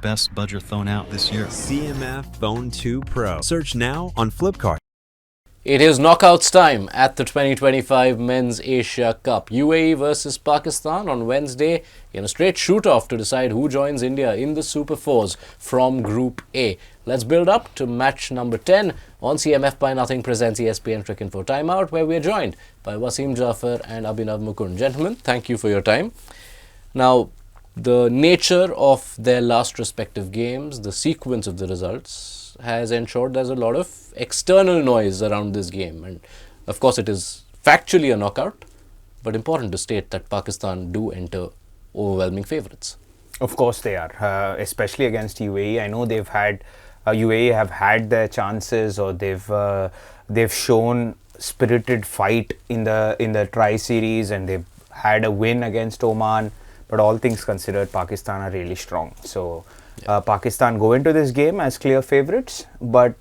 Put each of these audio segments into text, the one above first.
best budget phone out this year. CMF Phone 2 Pro. Search now on Flipkart. It is knockouts time at the 2025 Men's Asia Cup. UAE versus Pakistan on Wednesday in a straight shoot-off to decide who joins India in the Super Fours from Group A. Let's build up to match number 10 on CMF by Nothing presents ESPN Cricinfo Timeout, where we are joined by Wasim, Jaffer and Abhinav Mukund. Gentlemen, thank you for your time. Now, the nature of their last respective games, the sequence of the results, has ensured there's a lot of external noise around this game. And of course, it is factually a knockout, but important to state that Pakistan do enter overwhelming favourites. Of course they are, especially against UAE. I know they've had UAE have had their chances, or they've shown spirited fight in the tri-series, and they've had a win against Oman. But all things considered, Pakistan are really strong. So Pakistan go into this game as clear favourites, but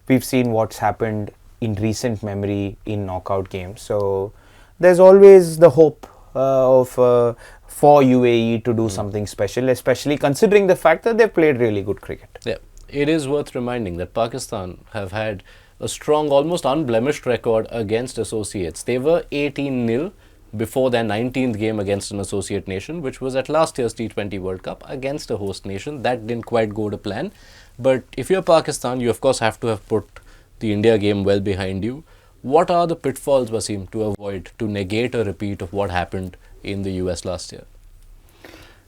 we've seen what's happened in recent memory in knockout games. So there's always the hope for UAE to do something special, especially considering the fact that they've played really good cricket. Yeah, it is worth reminding that Pakistan have had a strong, almost unblemished record against associates. They were 18-0 before their 19th game against an associate nation, which was at last year's T20 World Cup against a host nation. That didn't quite go to plan. But if you're Pakistan, you of course have to have put the India game well behind you. What are the pitfalls, Wasim, to avoid, to negate a repeat of what happened in the US last year?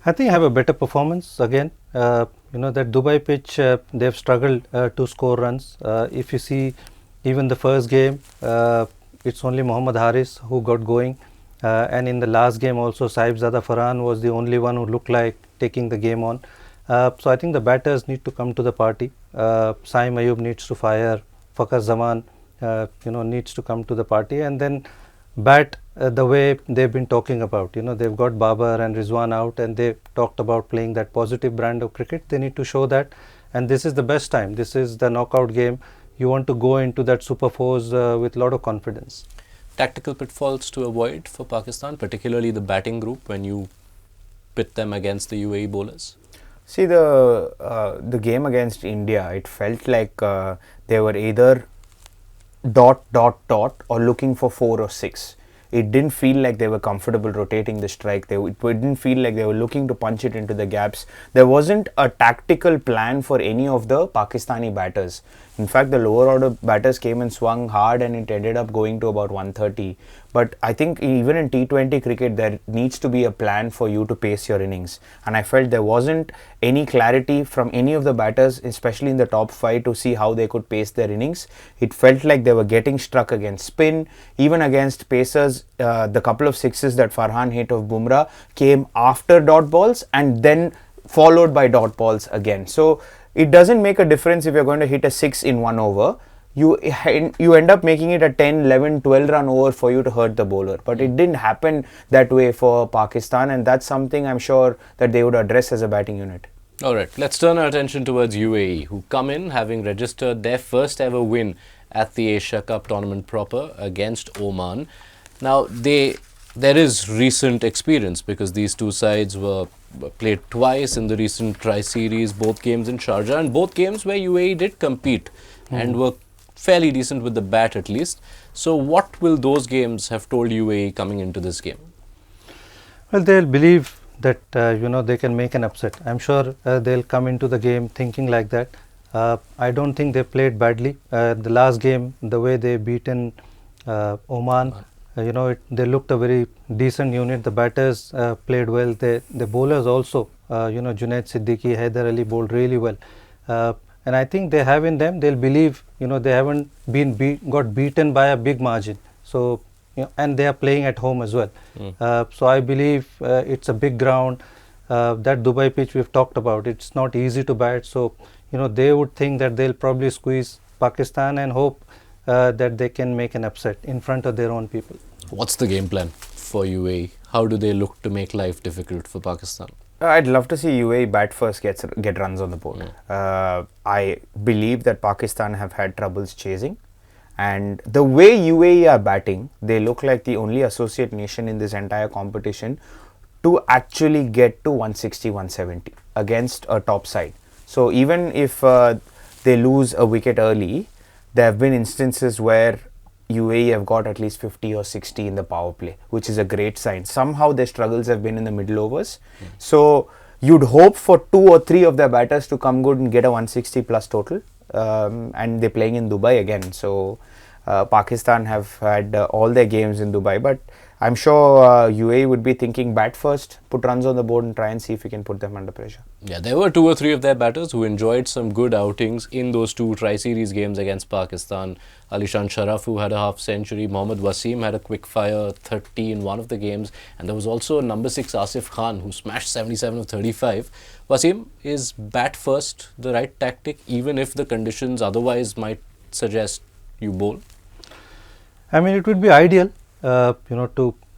I think have a better performance again. That Dubai pitch, they've struggled to score runs. If you see even the first game, it's only Mohammad Haris who got going. And in the last game also, Sahibzada Farhan was the only one who looked like taking the game on. So I think the batters need to come to the party. Saim Ayub needs to fire. Fakhar Zaman, needs to come to the party and then bat the way they've been talking about. They've got Babar and Rizwan out, and they've talked about playing that positive brand of cricket. They need to show that, and this is the best time. This is the knockout game. You want to go into that Super Fours with a lot of confidence. Tactical pitfalls to avoid for Pakistan, particularly the batting group when you pit them against the UAE bowlers? See, the game against India, it felt like they were either ... or looking for 4 or 6. It didn't feel like they were comfortable rotating the strike. It didn't feel like they were looking to punch it into the gaps. There wasn't a tactical plan for any of the Pakistani batters. In fact, the lower order batters came and swung hard, and it ended up going to about 130. But I think even in T20 cricket, there needs to be a plan for you to pace your innings. And I felt there wasn't any clarity from any of the batters, especially in the top 5, to see how they could pace their innings. It felt like they were getting struck against spin, even against pacers. The couple of sixes that Farhan hit of Bumrah came after dot balls and then followed by dot balls again. So it doesn't make a difference if you're going to hit a 6 in 1 over. You end up making it a 10, 11, 12 run over for you to hurt the bowler. But it didn't happen that way for Pakistan, and that's something I'm sure that they would address as a batting unit. Alright, let's turn our attention towards UAE, who come in having registered their first ever win at the Asia Cup tournament proper against Oman. Now, there is recent experience because these two sides were played twice in the recent tri-series, both games in Sharjah, and both games where UAE did compete and were fairly decent with the bat at least. So what will those games have told UAE coming into this game? Well, they'll believe that they can make an upset. I'm sure they'll come into the game thinking like that. I don't think they played badly. The last game, the way they beaten Oman, they looked a very decent unit. The batters played well. The bowlers also, Junaid Siddiqui, Haider Ali bowled really well. And I think they have in them, they'll believe, they haven't got beaten by a big margin. So, and they are playing at home as well. So I believe it's a big ground. That Dubai pitch we've talked about, it's not easy to bat. So, they would think that they'll probably squeeze Pakistan and hope that they can make an upset in front of their own people. What's the game plan for UAE? How do they look to make life difficult for Pakistan? I'd love to see UAE bat first, get runs on the board. I believe that Pakistan have had troubles chasing, and the way UAE are batting, they look like the only associate nation in this entire competition to actually get to 160, 170 against a top side. So even if they lose a wicket early, there have been instances where UAE have got at least 50 or 60 in the power play, which is a great sign. Somehow their struggles have been in the middle overs. So you'd hope for 2 or 3 of their batters to come good and get a 160 plus total. And they're playing in Dubai again. So Pakistan have had all their games in Dubai, but I'm sure UAE would be thinking bat first, put runs on the board and try and see if we can put them under pressure. Yeah, there were 2 or 3 of their batters who enjoyed some good outings in those 2 tri-series games against Pakistan. Alishan Sharaf, who had a half century, Mohammad Wasim had a quick fire 30 in one of the games, and there was also number 6 Asif Khan who smashed 77 of 35. Wasim, is bat first the right tactic, even if the conditions otherwise might suggest you bowl? I mean, it would be ideal,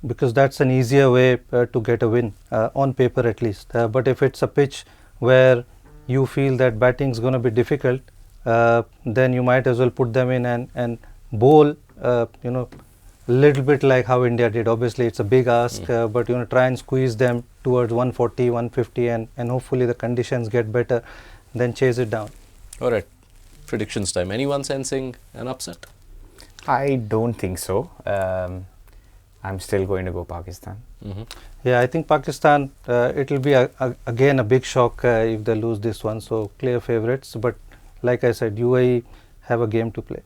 because that's an easier way to get a win on paper at least. But if it's a pitch where you feel that batting is going to be difficult, then you might as well put them in and bowl. Little bit like how India did. Obviously, it's a big ask, but try and squeeze them towards 140, 150, and hopefully the conditions get better. Then chase it down. All right, predictions time. Anyone sensing an upset? I don't think so. I'm still going to go Pakistan. Yeah, I think Pakistan, it will be again a big shock if they lose this one. So clear favourites. But like I said, UAE have a game to play.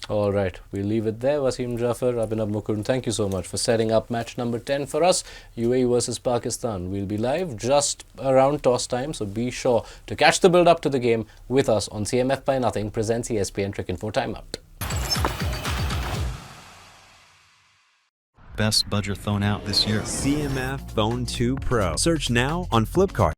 All right, we'll leave it there. Wasim, Jaffer, Abhinav, Mukund, thank you so much for setting up match number 10 for us. UAE versus Pakistan. We'll be live just around toss time, so be sure to catch the build-up to the game with us on CMF by Nothing presents ESPN Cricinfo Timeout. Best budget thrown out this year. CMF Phone 2 Pro. Search now on Flipkart.